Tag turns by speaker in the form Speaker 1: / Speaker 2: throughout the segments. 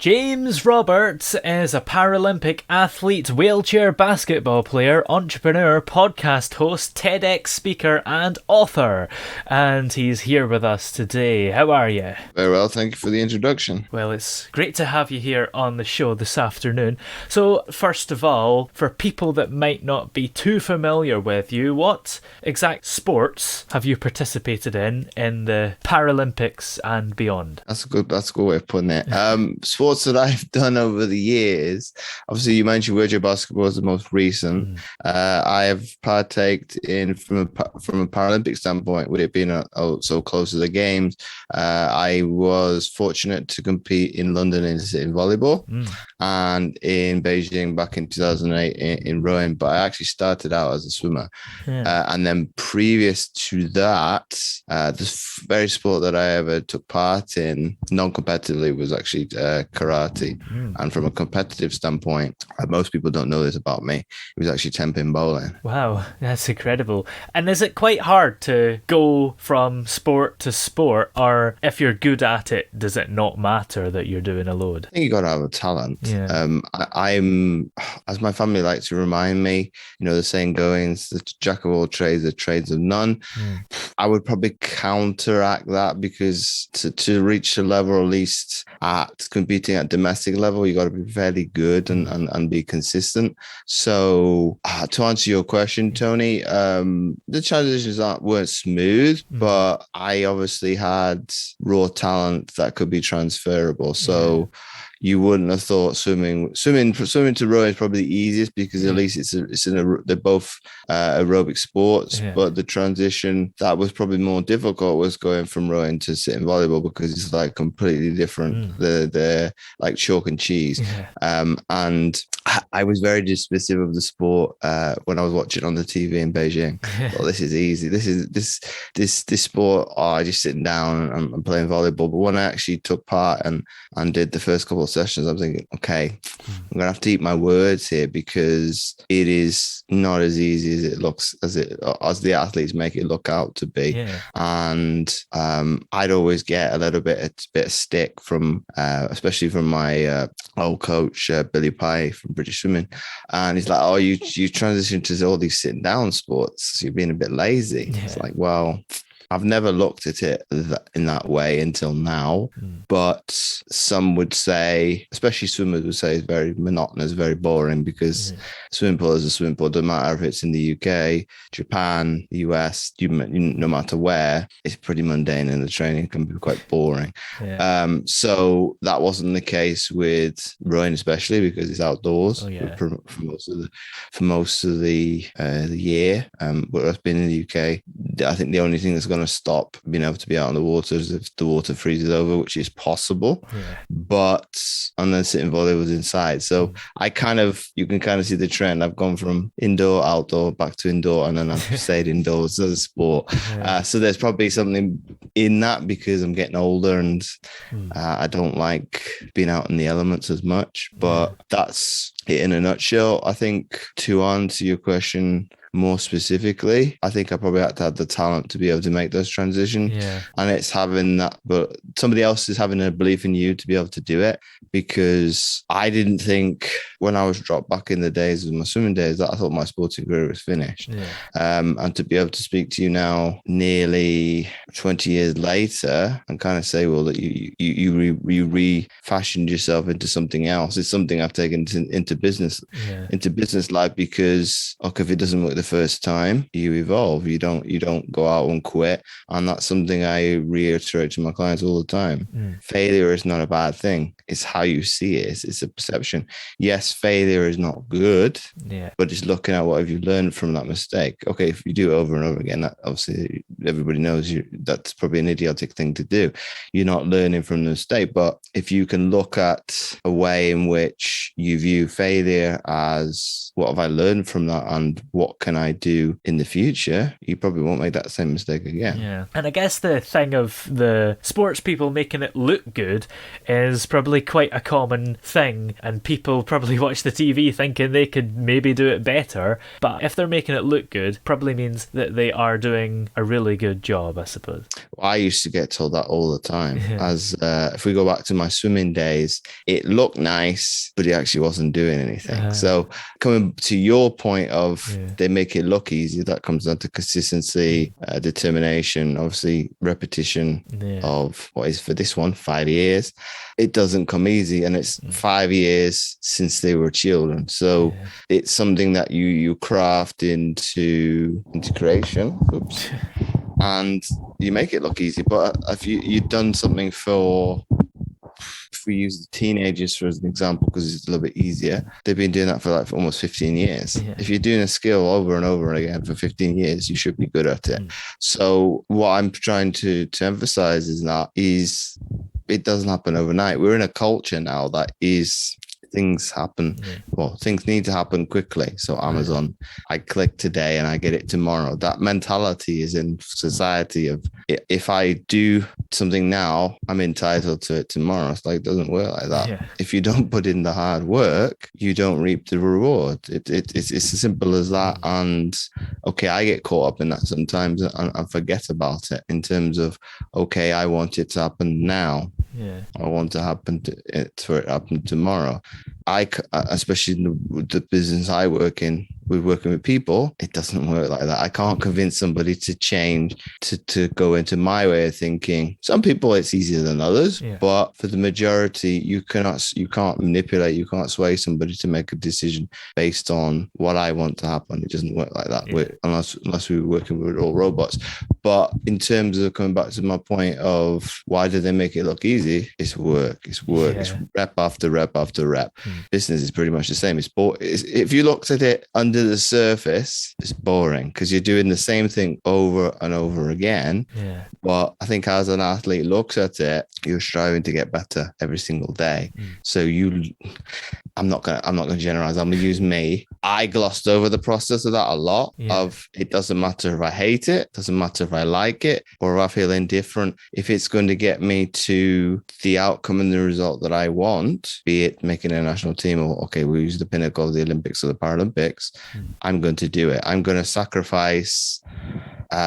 Speaker 1: James Roberts is a Paralympic athlete, wheelchair basketball player, entrepreneur, podcast host, TEDx speaker and author. And he's here with us today. How are you?
Speaker 2: Very well, thank you for the introduction.
Speaker 1: Well, it's great to have you here on the show this afternoon. So, first of all, for people that might not be too familiar with you, what exact sports have you participated in the Paralympics and beyond?
Speaker 2: That's a good way of putting it. Sports that I've done over the years, obviously you mentioned wheelchair basketball is the most recent. I have partaked in, from a Paralympic standpoint, with it being so close to the games, I was fortunate to compete in London in volleyball and in Beijing back in 2008 in rowing, but I actually started out as a swimmer. And then previous to that, the very sport that I ever took part in non-competitively was actually karate. And from a competitive standpoint, most people don't know this about me, it was actually 10-pin bowling.
Speaker 1: Wow, that's incredible. And is it quite hard to go from sport to sport, or if you're good at it, does it not matter that you're doing a load?
Speaker 2: I think you got to have a talent. I'm, as my family likes to remind me, the saying goes, the jack of all trades, the trades of none. I would probably counteract that, because to reach a level, at least at competing at domestic level, you got to be fairly good and be consistent. So to answer your question, Tony, the transitions weren't smooth, but I obviously had raw talent that could be transferable. So you wouldn't have thought swimming to rowing is probably the easiest, because at least they're both aerobic sports. But the transition that was probably more difficult was going from rowing to sitting volleyball, because it's like completely different. They're like chalk and cheese. And I was very dismissive of the sport when I was watching on the TV in Beijing. Well, this is easy. This sport. I just sitting down and I'm playing volleyball. But when I actually took part and did the first couple of sessions, I'm thinking, okay, I'm gonna have to eat my words here, because it is not as easy as it looks, as the athletes make it look out to be. And I'd always get a little bit of stick from especially from my old coach Billy Pye from British Swimming, and he's like, oh, you transitioned to all these sitting down sports, so you're being a bit lazy. It's like, well, I've never looked at it in that way until now, but some would say, especially swimmers would say, it's very monotonous, very boring, because swimming pool is a swimming pool. Doesn't matter if it's in the UK, Japan, the US, no matter where, it's pretty mundane, and the training can be quite boring. So that wasn't the case with rowing, especially because it's outdoors for most of the year. But I've been in the UK. I think the only thing that's going to stop being able to be out on the water is if the water freezes over, which is possible. But and then sitting volleyball was inside. So you can kind of see the trend. I've gone from indoor, outdoor, back to indoor, and then I've stayed indoors as a sport. So there's probably something in that, because I'm getting older and I don't like being out in the elements as much. But that's it in a nutshell. I think, to answer your question more specifically, I think I probably had to have the talent to be able to make those transitions. And it's having that, but somebody else is having a belief in you to be able to do it, because I didn't think, when I was dropped back in the days of my swimming days, that I thought my sporting career was finished. And to be able to speak to you now, nearly 20 years later, and kind of say, well, that you refashioned yourself into something else. It's something I've taken into business life, because if it doesn't work the first time, you evolve. You don't go out and quit. And that's something I reiterate to my clients all the time. Failure is not a bad thing. It's how you see it. It's a perception. Yes, failure is not good, but it's looking at what have you learned from that mistake. Okay, if you do it over and over again, that obviously everybody knows that's probably an idiotic thing to do. You're not learning from the mistake. But if you can look at a way in which you view failure as, what have I learned from that, and what can can I do in the future, you probably won't make that same mistake again.
Speaker 1: Yeah. And I guess the thing of the sports people making it look good is probably quite a common thing, and people probably watch the TV thinking they could maybe do it better, but if they're making it look good, probably means that they are doing a really good job, I suppose.
Speaker 2: Well, I used to get told that all the time. As if we go back to my swimming days, it looked nice, but it actually wasn't doing anything. So coming to your point of they make it look easy, that comes down to consistency, determination, obviously repetition of what is for this one 5 years. It doesn't come easy, and it's 5 years since they were children. So it's something that you craft into creation. Oops. And you make it look easy. But if you've done something for, if we use the teenagers as an example, because it's a little bit easier, they've been doing that for like almost 15 years. If you're doing a skill over and over again for 15 years, you should be good at it. So what I'm trying to emphasize is it doesn't happen overnight. We're in a culture now that is, things happen. Well, things need to happen quickly. So Amazon, I click today and I get it tomorrow. That mentality is in society of, if I do something now, I'm entitled to it tomorrow. It's like, it doesn't work like that. If you don't put in the hard work, you don't reap the reward. It's as simple as that. And okay, I get caught up in that sometimes and forget about it in terms of, okay, I want it to happen now. I want to happen for it to happen tomorrow. Especially in the business I work in, we're working with people. It doesn't work like that. I can't convince somebody to change, to go into my way of thinking. Some people it's easier than others, but for the majority, you can't manipulate, you can't sway somebody to make a decision based on what I want to happen. It doesn't work like that, unless we were working with all robots. But in terms of coming back to my point of why do they make it look easy? It's work. It's rep after rep after rep. Business is pretty much the same. If you looked at it under the surface, it's boring because you're doing the same thing over and over again. But I think as an athlete looks at it, you're striving to get better every single day. So I'm not gonna generalize. I'm gonna use me. I glossed over the process of that a lot. Of it doesn't matter if I hate it, doesn't matter if I like it or if I feel indifferent. If it's going to get me to the outcome and the result that I want, be it making a national team or okay, we'll use the pinnacle of the Olympics or the Paralympics, I'm going to do it. I'm going to sacrifice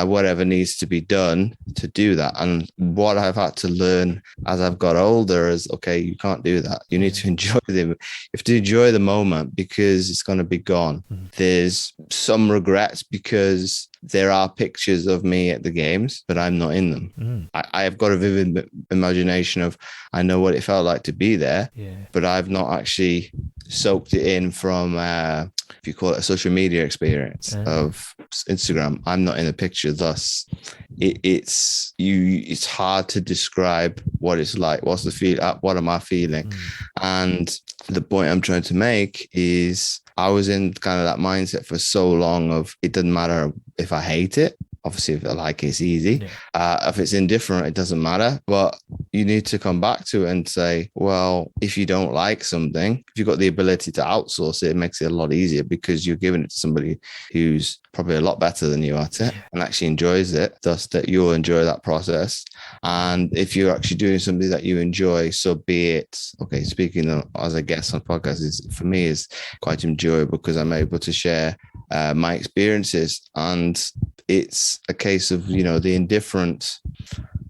Speaker 2: whatever needs to be done to do that. And what I've had to learn as I've got older is, okay, you can't do that. You need to enjoy them. You have to enjoy the moment because it's going to be gone. There's some regrets because there are pictures of me at the games, but I'm not in them. I have got a vivid imagination of, I know what it felt like to be there, but I've not actually soaked it in from, if you call it a social media experience of Instagram. I'm not in the picture, thus it's hard to describe what it's like. What's the feel? What am I feeling? And the point I'm trying to make is I was in kind of that mindset for so long of it doesn't matter if I hate it. Obviously, if I like it, it's easy. If it's indifferent, it doesn't matter. But you need to come back to it and say, well, if you don't like something, if you've got the ability to outsource it, it makes it a lot easier because you're giving it to somebody who's probably a lot better than you at it and actually enjoys it, thus that you'll enjoy that process. And if you're actually doing something that you enjoy, so be it. Okay, speaking as a guest on podcasts, for me is quite enjoyable because I'm able to share my experiences, and it's a case of, the indifferent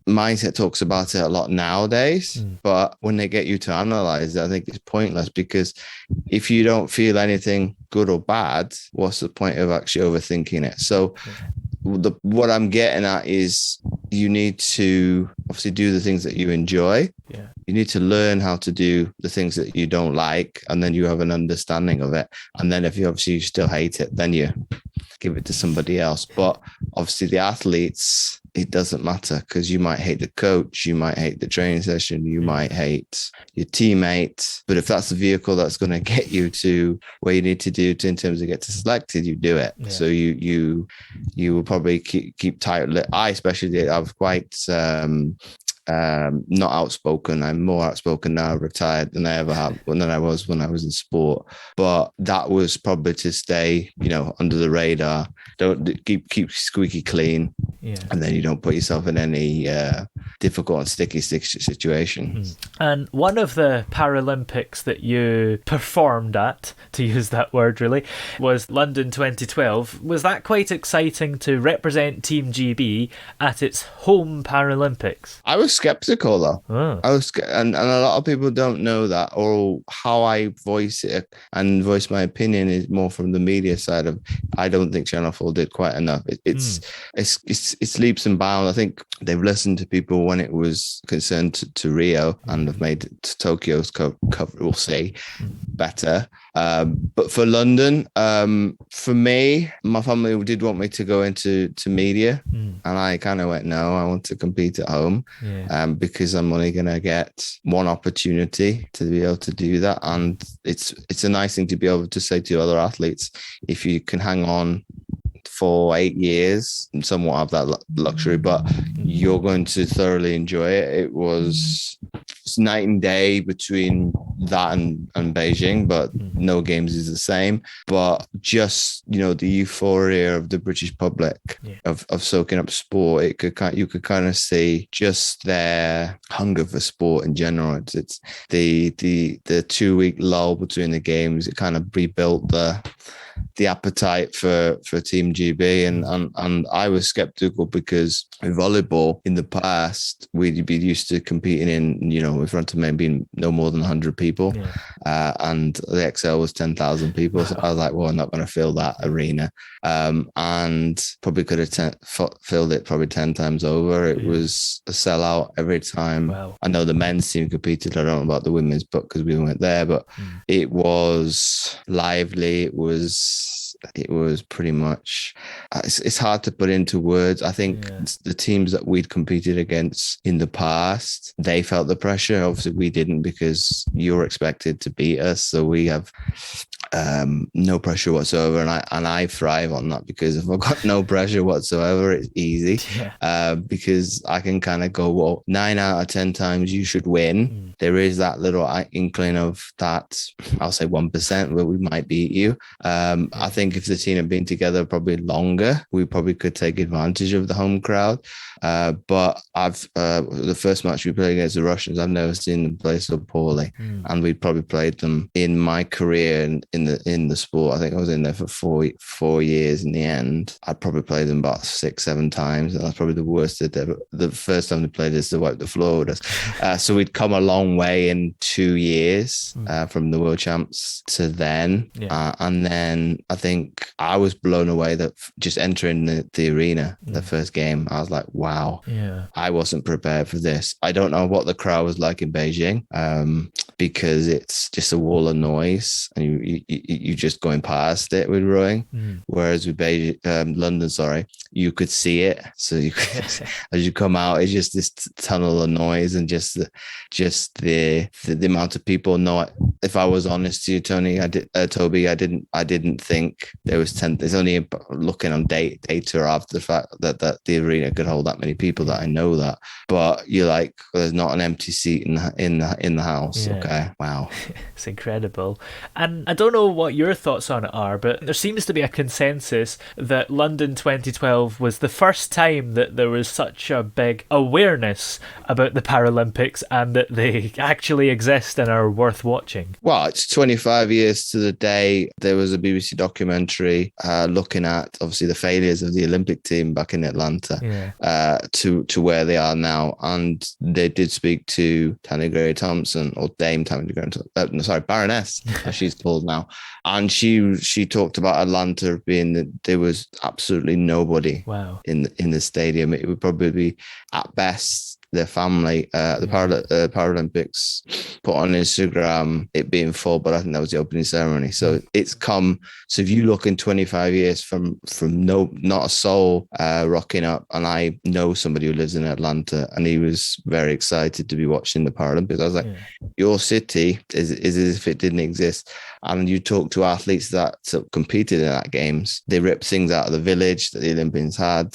Speaker 2: mindset talks about it a lot nowadays, but when they get you to analyze it, I think it's pointless because if you don't feel anything good or bad, what's the point of actually overthinking it? So what I'm getting at is you need to obviously do the things that you enjoy. You need to learn how to do the things that you don't like, and then you have an understanding of it. And then if you still hate it, then you give it to somebody else. But obviously the athletes, it doesn't matter because you might hate the coach, you might hate the training session, you might hate your teammate. But if that's the vehicle that's going to get you to where you need to do to in terms of get to selected, you do it. So you will probably keep tight. I especially did. I was quite not outspoken. I'm more outspoken now, retired, than I ever have than I was when I was in sport. But that was probably to stay, under the radar. Don't keep squeaky clean.
Speaker 1: Yeah.
Speaker 2: And then you don't put yourself in any difficult and sticky situations.
Speaker 1: And one of the Paralympics that you performed at, to use that word really, was London 2012. Was that quite exciting to represent Team GB at its home Paralympics?
Speaker 2: I was skeptical though. And a lot of people don't know that, or how I voice it and voice my opinion is more from the media side of. I don't think Channel 4 did quite enough. It's leaps and bounds. I think they've listened to people when it was concerned to Rio, and have made Tokyo's cover, we'll say, better. But for London, for me, my family did want me to go into media, and I kind of went, no, I want to compete at home, because I'm only going to get one opportunity to be able to do that. And it's a nice thing to be able to say to other athletes, if you can hang on for 8 years, and some won't have that luxury, but you're going to thoroughly enjoy it. It's night and day between that and Beijing, but no games is the same. But just, the euphoria of the British public of soaking up sport, you could kind of see just their hunger for sport in general. It's the 2-week lull between the games. It kind of rebuilt the appetite for Team GB, and I was skeptical because in volleyball in the past we'd be used to competing in front of maybe no more than 100 people, and the XL was 10,000 people. So I was like, well, I'm not going to fill that arena, and probably could have filled it probably 10 times over. It was a sellout every time.
Speaker 1: Wow.
Speaker 2: I know the men's team competed. I don't know about the women's, but because we weren't there, but it was lively. It was pretty much, it's hard to put into words. I think the teams that we'd competed against in the past, they felt the pressure. Obviously we didn't, because you're expected to beat us. So we have no pressure whatsoever. And I thrive on that, because if I've got no pressure whatsoever, it's easy, because I can kind of go, well, 9 out of 10 times you should win. There is that little inkling of that, I'll say 1%, where we might beat you. I think if the team had been together probably longer, we probably could take advantage of the home crowd. But the first match we played against the Russians, I've never seen them play so poorly, and we probably played them in my career in the sport. I think I was in there for four years. In the end, I probably played them about 6-7 times, and that's probably the worst they'd ever. The first time they played us, they wiped the floor with us. So we'd come a long way in 2 years from the world champs to then, and then I think I was blown away that just entering the arena, the first game, I was like, wow, I wasn't prepared for this. I don't know what the crowd was like in Beijing, because it's just a wall of noise, and you just going past it with rowing. Whereas with London, you could see it. So you could, as you come out, it's just this tunnel of noise, and just the amount of people. No, if I was honest to you, Toby, I didn't think there was 10. There's only looking on data after the fact that the arena could hold that many people, that I know that. But you're like, there's not an empty seat in the house. Okay, wow,
Speaker 1: it's incredible. And I don't know what your thoughts on it are, but there seems to be a consensus that London 2012 was the first time that there was such a big awareness about the Paralympics, and that they actually exist and are worth watching.
Speaker 2: Well, it's 25 years to the day. There was a BBC documentary looking at obviously the failures of the Olympic team back in Atlanta, to where they are now, and they did speak to Tanya Gray-Thompson, or Dame Tanya Gray-Thompson, Baroness, as she's called now, and she talked about Atlanta being that there was absolutely nobody in the stadium. It would probably be at best their family. The Paralympics put on Instagram it being full, but I think that was the opening ceremony. So it's come. So if you look in 25 years from not a soul rocking up, and I know somebody who lives in Atlanta, and he was very excited to be watching the Paralympics. I was like, your city is as if it didn't exist. And you talk to athletes that competed in that games, they ripped things out of the village that the Olympians had.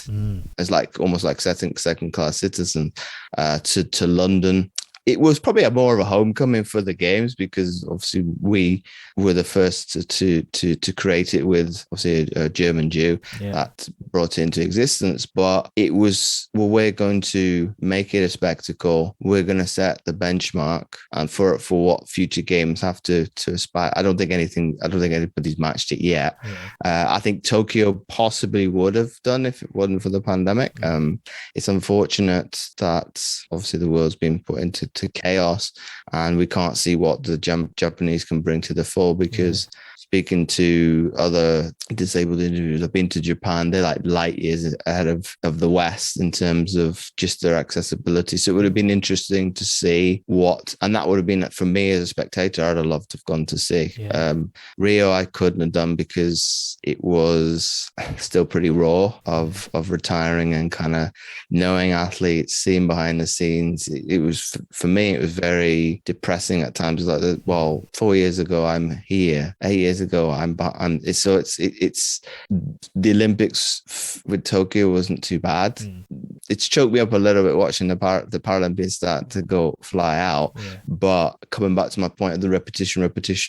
Speaker 2: It's like almost like second class citizens. to London. It was probably more of a homecoming for the games because obviously we were the first to create it with obviously a German Jew that brought it into existence. But it was, well, we're going to make it a spectacle. We're going to set the benchmark and for what future games have to aspire. I don't think anybody's matched it yet. I think Tokyo possibly would have done if it wasn't for the pandemic. It's unfortunate that obviously the world's been put into chaos and we can't see what the Japanese can bring to the fore because speaking to other disabled individuals, I've been to Japan, they're like light years ahead of the West in terms of just their accessibility. So it would have been interesting to see and that would have been, for me as a spectator, I'd have loved to have gone to see. Rio I couldn't have done because it was still pretty raw of retiring and kind of knowing athletes, seeing behind the scenes. It was, for me, it was very depressing at times. Like, well, 4 years ago, I'm here. 8 years ago, I'm behind. So it's the Olympics with Tokyo wasn't too bad. It's choked me up a little bit watching the Paralympics start to go fly out. But coming back to my point of the repetition,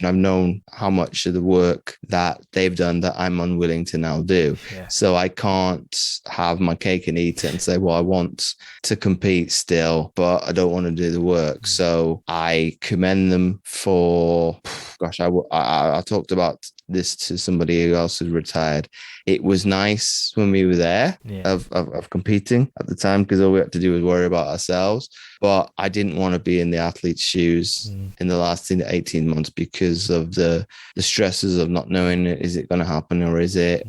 Speaker 2: I've known how much of the work that they've done that I'm unwilling to now do. So I can't have my cake and eat it and say, well, I want to compete still, but I don't want to do the work. So I commend them for, I talked about this to somebody else who's retired. It was nice when we were there of competing at the time because all we had to do was worry about ourselves. But I didn't want to be in the athlete's shoes in the last 18 months because of the stresses of not knowing, is it going to happen or is it?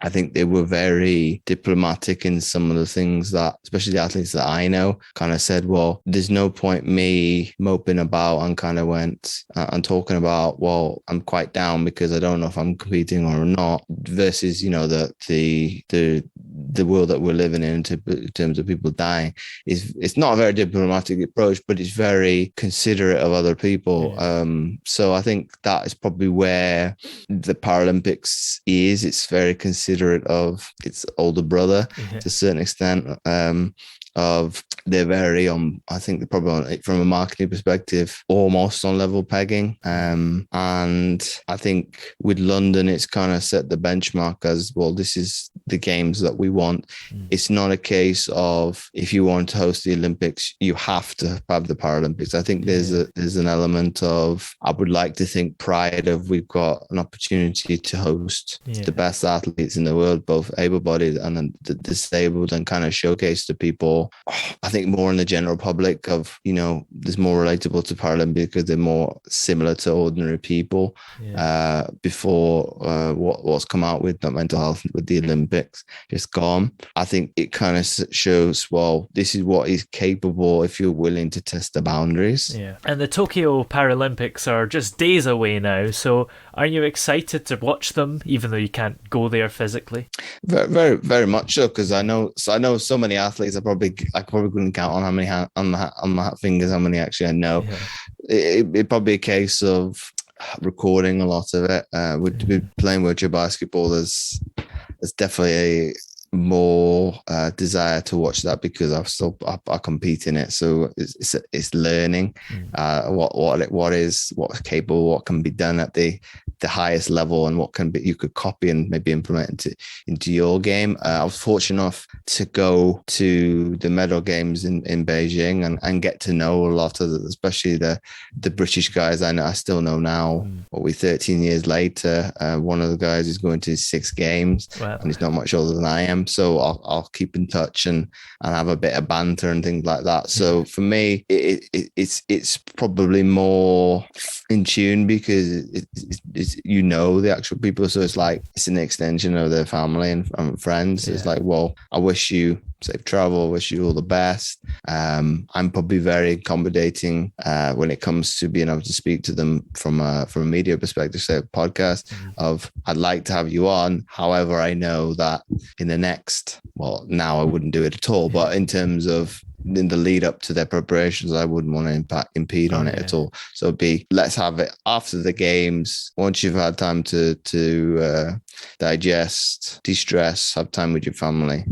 Speaker 2: I think they were very diplomatic in some of the things that, especially the athletes that I know, kind of said, well, there's no point me moping about, and kind of went and talking about, well, I'm quite down because I don't know if I'm competing or not, versus, you know, the world that we're living in terms of people dying. It's not a very diplomatic approach, but it's very considerate of other people. So I think that is probably where the Paralympics is. It's very considerate of its older brother to a certain extent. They're very I think they're probably from a marketing perspective almost on level pegging, and I think with London it's kind of set the benchmark as, well, this is the games that we want. It's not a case of, if you want to host the Olympics you have to have the Paralympics. I think there's an element of, I would like to think, pride of, we've got an opportunity to host the best athletes in the world, both able-bodied and the disabled, and kind of showcase to people, I think more in the general public, of, you know, there's more relatable to Paralympics because they're more similar to ordinary people. Before what's come out with mental health with the Olympics just gone, I think it kind of shows, well, this is what is capable if you're willing to test the boundaries.
Speaker 1: And the Tokyo Paralympics are just days away now, so are you excited to watch them even though you can't go there physically?
Speaker 2: Very, very, very much so, because I know so many athletes. I probably couldn't count on how many on my fingers how many actually I know. It probably a case of recording a lot of it. We'd be playing wheelchair basketball. There's definitely a more desire to watch that because I compete in it, so it's learning what's capable, what can be done at the highest level, and what can be you could copy and maybe implement into your game. I was fortunate enough to go to the medal games in Beijing and get to know a lot of especially the British guys. I still know now. 13 years later, one of the guys is going to 6 games. Wow. And he's not much older than I am. So I'll keep in touch and have a bit of banter and things like that. So for me, it's probably more in tune because it's you know the actual people. So it's like it's an extension of their family and friends. It's like, well, I wish you safe travel, wish you all the best. I'm probably very accommodating when it comes to being able to speak to them from a media perspective, say a podcast of, I'd like to have you on. However, I know that in the next, well, now I wouldn't do it at all, but in terms of in the lead up to their preparations, I wouldn't want to impede on it at all. So let's have it after the games, once you've had time to digest, de-stress, have time with your family,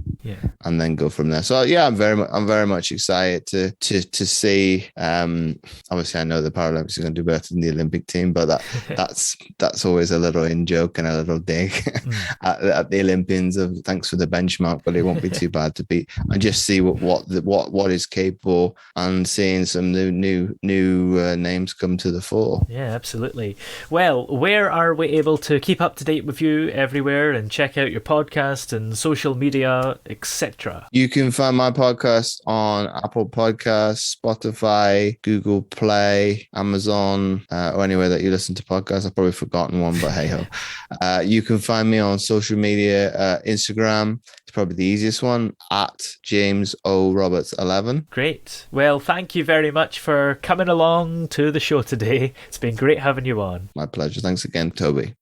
Speaker 2: and then go from there. So I'm very much excited to see. Obviously, I know the Paralympics are going to do better than the Olympic team, but that's always a little in joke and a little dig at the Olympians of thanks for the benchmark, but it won't be too bad to beat, and just see what is capable, and seeing some new names come to the fore.
Speaker 1: Yeah, absolutely. Well, where are we able to keep up to date with you everywhere and check out your podcast and social media, etc.?
Speaker 2: You can find my podcast on Apple Podcasts, Spotify, Google Play, Amazon, or anywhere that you listen to podcasts. I've probably forgotten one, but hey ho. You can find me on social media, Instagram. It's probably the easiest one, at James.O.Roberts 11.
Speaker 1: Great. Well, thank you very much for coming along to the show today. It's been great having you on.
Speaker 2: My pleasure. Thanks again, Toby.